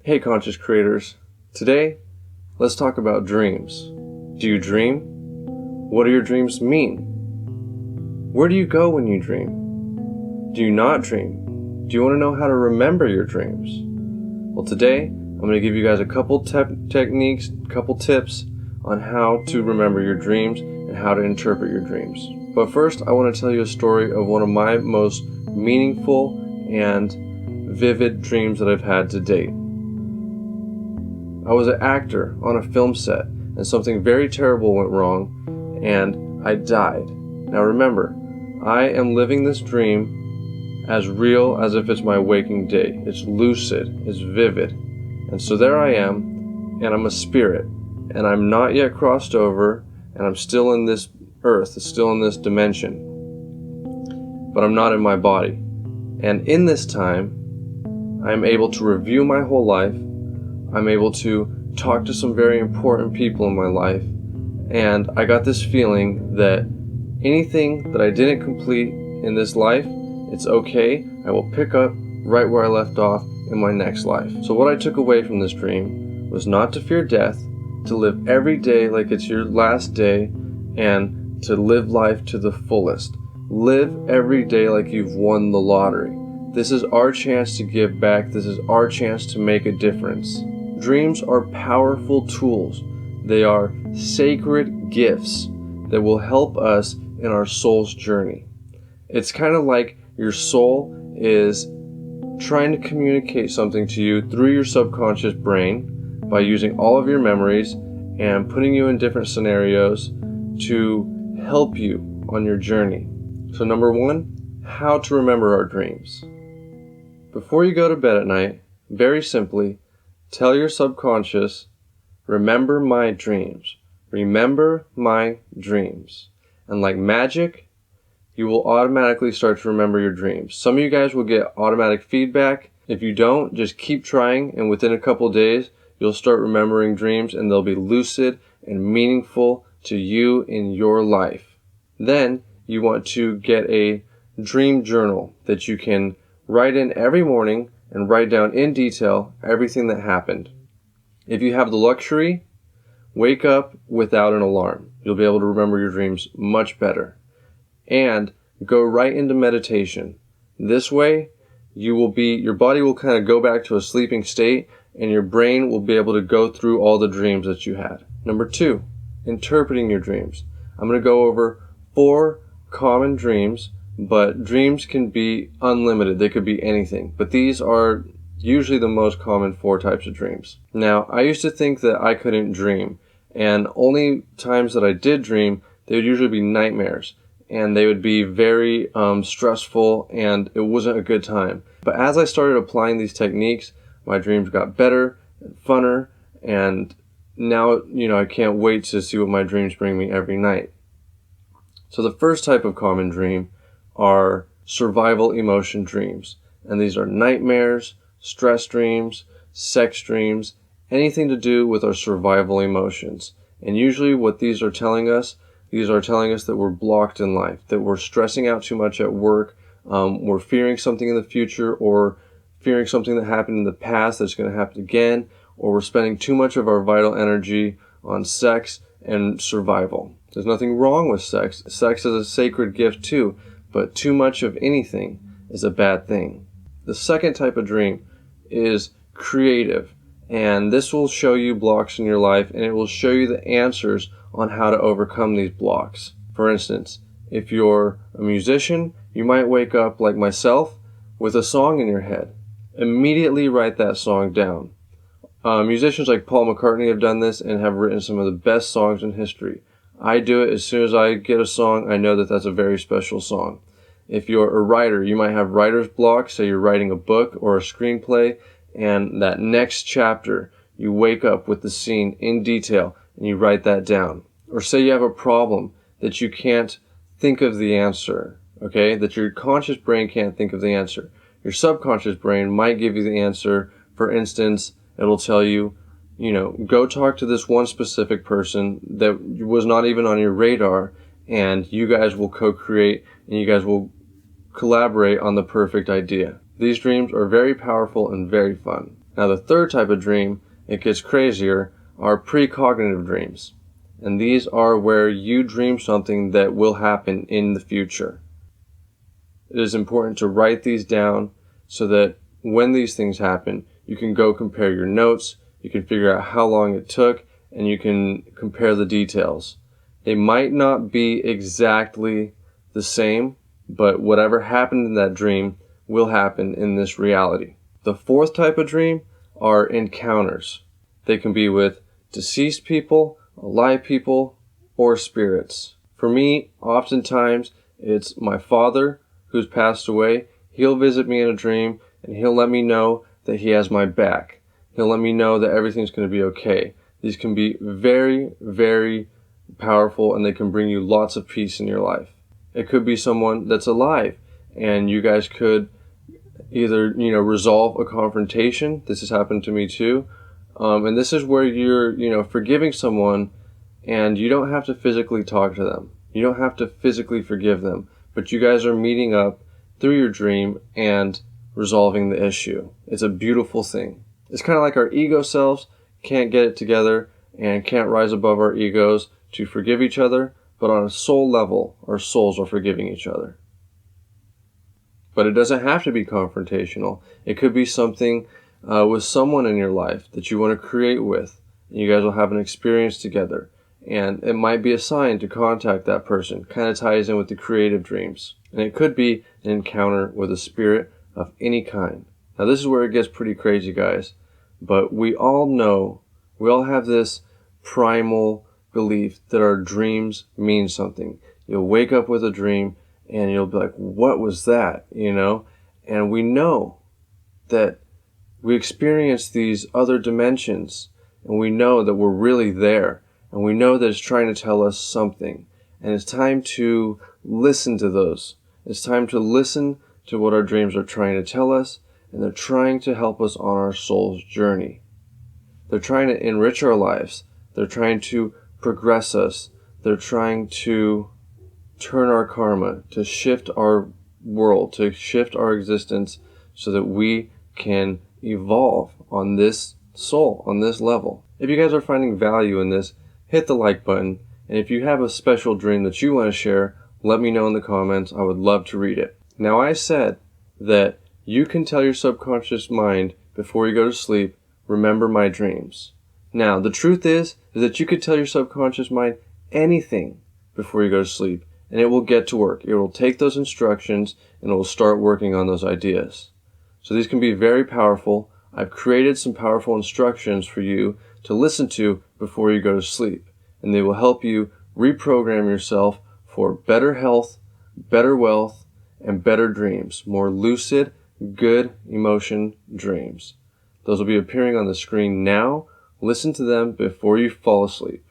Hey conscious creators, today let's talk about dreams. Do you dream? What do your dreams mean? Where do you go when you dream? Do you not dream? Do you want to know how to remember your dreams? Well, today I'm going to give you guys a couple techniques, couple tips on how to remember your dreams and how to interpret your dreams. But first, I want to tell you a story of one of my most meaningful and vivid dreams that I've had to date. I was an actor on a film set and something very terrible went wrong and I died. Now remember, I am living this dream as real as if it's my waking day. It's lucid, it's vivid. And so there I am, and I'm a spirit, and I'm not yet crossed over, and I'm still in this earth, still in this dimension, but I'm not in my body. And in this time, I'm able to review my whole life. I'm able to talk to some very important people in my life, and I got this feeling that anything that I didn't complete in this life, it's okay. I will pick up right where I left off in my next life. So what I took away from this dream was not to fear death, to live every day like it's your last day, and to live life to the fullest. Live every day like you've won the lottery. This is our chance to give back. This is our chance to make a difference. Dreams are powerful tools. They are sacred gifts that will help us in our soul's journey. It's kind of like your soul is trying to communicate something to you through your subconscious brain by using all of your memories and putting you in different scenarios to help you on your journey. So number one, how to remember our dreams. Before you go to bed at night, very simply, tell your subconscious, remember my dreams. Remember my dreams. And like magic, you will automatically start to remember your dreams. Some of you guys will get automatic feedback. If you don't, just keep trying, and within a couple days, you'll start remembering dreams, and they'll be lucid and meaningful to you in your life. Then you want to get a dream journal that you can write in every morning and write down in detail everything that happened. If you have the luxury, wake up without an alarm. You'll be able to remember your dreams much better. And go right into meditation. This way, your body will kind of go back to a sleeping state, and your brain will be able to go through all the dreams that you had. Number two, interpreting your dreams. I'm going to go over 4 common dreams, but dreams can be unlimited. They could be anything. But these are usually the most common 4 types of dreams. Now, I used to think that I couldn't dream, and only times that I did dream, they would usually be nightmares, and they would be very stressful, and it wasn't a good time. But as I started applying these techniques, my dreams got better and funner, and now, I can't wait to see what my dreams bring me every night. So the first type of common dream are survival emotion dreams. And these are nightmares, stress dreams, sex dreams, anything to do with our survival emotions. And usually what these are telling us that we're blocked in life, that we're stressing out too much at work, we're fearing something in the future, or fearing something that happened in the past that's going to happen again, or we're spending too much of our vital energy on sex and survival. There's nothing wrong with sex. Sex is a sacred gift too, but too much of anything is a bad thing. The second type of dream is creative, and this will show you blocks in your life, and it will show you the answers on how to overcome these blocks. For instance, if you're a musician, you might wake up like myself with a song in your head. Immediately write that song down. Musicians like Paul McCartney have done this and have written some of the best songs in history. I do it as soon as I get a song, I know that that's a very special song. If you're a writer, you might have writer's block, say you're writing a book or a screenplay, and that next chapter, you wake up with the scene in detail and you write that down. Or say you have a problem that you can't think of the answer, okay? That your conscious brain can't think of the answer. Your subconscious brain might give you the answer. For instance, it'll tell you, go talk to this one specific person that was not even on your radar, and you guys will co-create and you guys will collaborate on the perfect idea. These dreams are very powerful and very fun. Now the third type of dream, it gets crazier, are precognitive dreams. And these are where you dream something that will happen in the future. It is important to write these down so that when these things happen, you can go compare your notes, you can figure out how long it took, and you can compare the details. They might not be exactly the same, but whatever happened in that dream will happen in this reality. The fourth type of dream are encounters. They can be with deceased people, alive people, or spirits. For me, oftentimes, it's my father who's passed away. He'll visit me in a dream, and he'll let me know that he has my back. He'll let me know that everything's going to be okay. These can be very, very powerful, and they can bring you lots of peace in your life. It could be someone that's alive, and you guys could either, resolve a confrontation. This has happened to me too. And this is where you're, forgiving someone, and you don't have to physically talk to them. You don't have to physically forgive them, but you guys are meeting up through your dream and resolving the issue. It's a beautiful thing. It's kind of like our ego selves can't get it together and can't rise above our egos to forgive each other, but on a soul level, our souls are forgiving each other. But it doesn't have to be confrontational. It could be something with someone in your life that you want to create with. And you guys will have an experience together. And it might be a sign to contact that person. Kind of ties in with the creative dreams. And it could be an encounter with a spirit of any kind. Now this is where it gets pretty crazy, guys. But we all know, we all have this primal belief that our dreams mean something. You'll wake up with a dream and you'll be like, what was that? And we know that we experience these other dimensions, and we know that we're really there, and we know that it's trying to tell us something. And it's time to listen to those. It's time to listen to what our dreams are trying to tell us, and they're trying to help us on our soul's journey. They're trying to enrich our lives. They're trying to progress us. They're trying to turn our karma, to shift our world, to shift our existence so that we can evolve on this soul, on this level. If you guys are finding value in this, hit the like button. And if you have a special dream that you want to share, let me know in the comments. I would love to read it. Now, I said that you can tell your subconscious mind before you go to sleep, remember my dreams. Now, the truth is that you could tell your subconscious mind anything before you go to sleep, and it will get to work. It will take those instructions and it will start working on those ideas. So these can be very powerful. I've created some powerful instructions for you to listen to before you go to sleep, and they will help you reprogram yourself for better health, better wealth, and better dreams, more lucid, good emotion dreams. Those will be appearing on the screen now. Listen to them before you fall asleep.